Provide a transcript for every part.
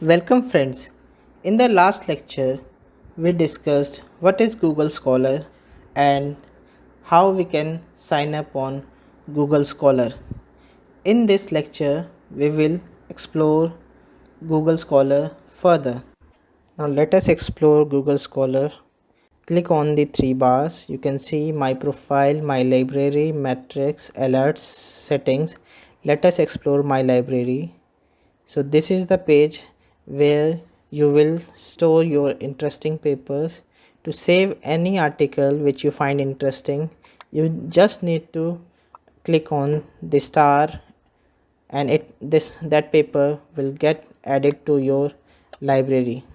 Welcome friends. In the last lecture, we discussed what is Google Scholar and how we can sign up on Google Scholar. In this lecture, we will explore Google Scholar further. Now let us explore Google Scholar. Click on the three bars. You can see my profile, my library, metrics, alerts, settings. Let us explore my library. So this is the page where you will store your interesting papers. To save any article which you find interesting, you just need to click on the star and that paper will get added to your library.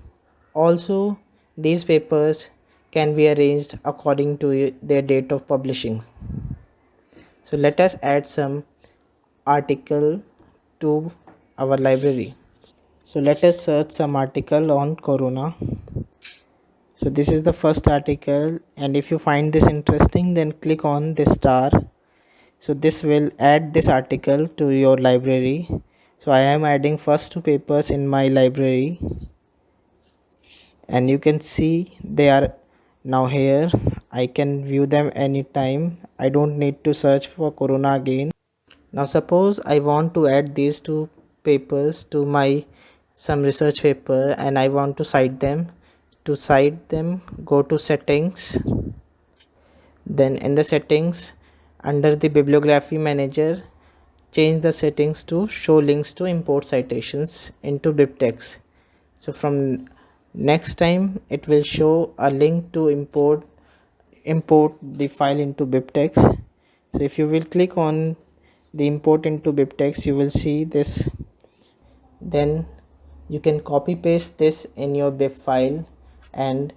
Also, these papers can be arranged according to their date of publishing. So let us add some article to our library. So let us search some article on corona. So this is the first article, and if you find this interesting, then click on this star. So this will add this article to your library. So I am adding first two papers in my library, and you can see they are now here. I can view them anytime. I don't need to search for corona again. Now suppose I want to add these two papers to my some research paper and I want to cite them. To cite them, go to settings. Then in the settings, under the bibliography manager, change the settings to show links to import citations into BibTeX. So from next time it will show a link to import the file into BibTeX. So if you will click on the import into BibTeX, you will see this. Then you can copy paste this in your bib file and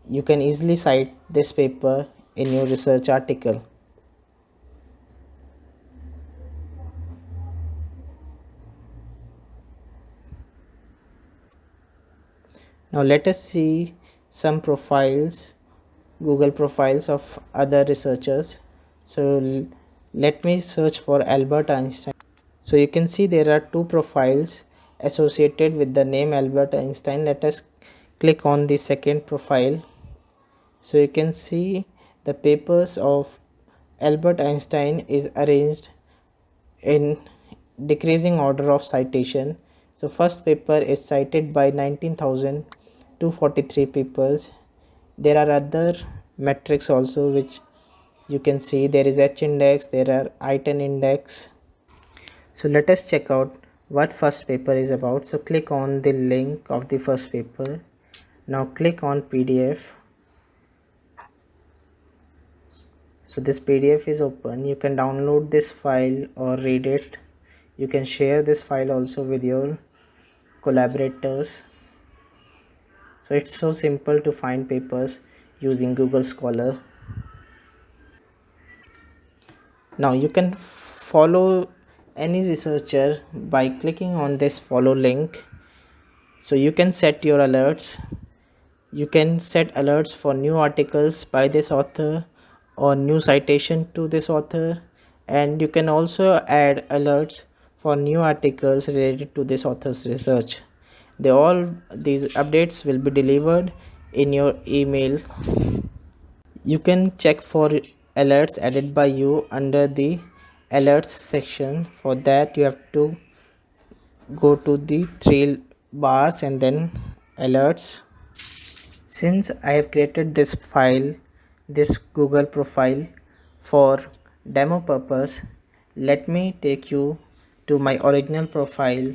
you can easily cite this paper in your research article. Now let us see some profiles, Google profiles of other researchers. So let me search for Albert Einstein. So you can see there are two profiles associated with the name Albert Einstein. Let us click on the second profile. So you can see the papers of Albert Einstein is arranged in decreasing order of citation. So first paper is cited by 19,243 papers. There are other metrics also which you can see. There is H index, there are I10 index. So let us check out what first paper is about. So click on the link of the first paper. Now click on PDF. So this PDF is open. You can download this file or read it. You can share this file also with your collaborators. So it's so simple to find papers using Google Scholar. Now you can follow any researcher by clicking on this follow link. So you can set your alerts. You can set alerts for new articles by this author or new citation to this author, and you can also add alerts for new articles related to this author's research. These updates will be delivered in your email. You can check for alerts added by you under the alerts section. For that you have to go to the three bars and then alerts. Since I have created this file, this Google profile for demo purpose, let me take you to my original profile.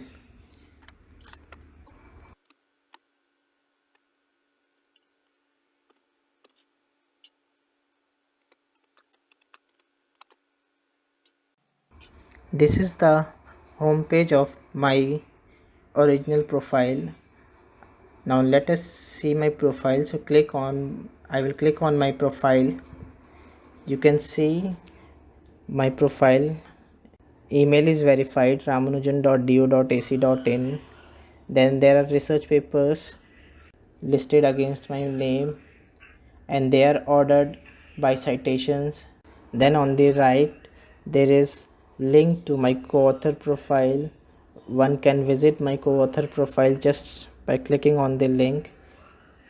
This is the home page of my original profile. Now let us see my profile. So I will click on my profile. You can see my profile. Email is verified ramanujan.do.ac.in. Then there are research papers listed against my name and they are ordered by citations. Then on the right there is link to my co-author profile one can visit my co-author profile just by clicking on the link.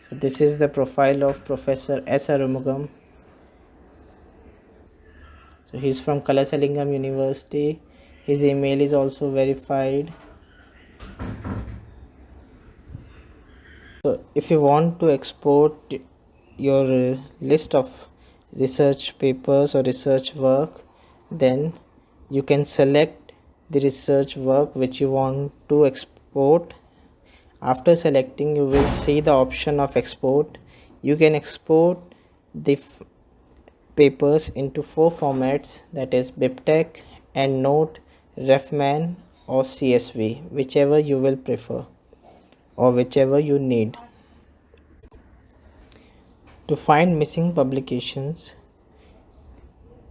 So this is the profile of Professor S. Arumugam. So he's from Kalasalingam University. His email is also verified. So if you want to export your list of research papers or research work, then you can select the research work which you want to export. After selecting, you will see the option of export. You can export the papers into 4 formats, that is BibTeX, EndNote, RefMan or CSV, whichever you will prefer or whichever you need. To find missing publications,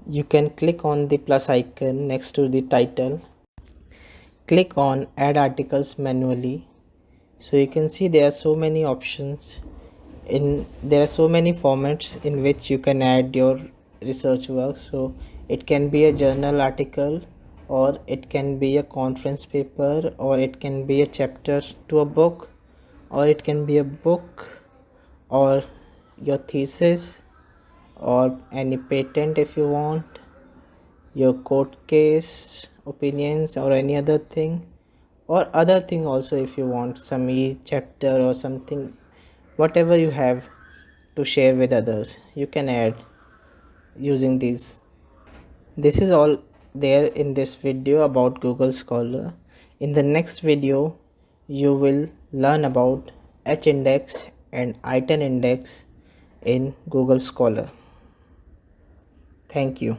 you can click on the plus icon next to the title. Click on add articles manually. So you can see there are so many options. There are so many formats in which you can add your research work. So it can be a journal article, or it can be a conference paper, or it can be a chapter to a book, or it can be a book, or your thesis, or any patent if you want, your court case opinions, or any other thing, or other thing also if you want some chapter or something. Whatever you have to share with others, you can add using these. This is all there in this video about Google Scholar. In the next video, you will learn about H-index and item index in Google Scholar. Thank you.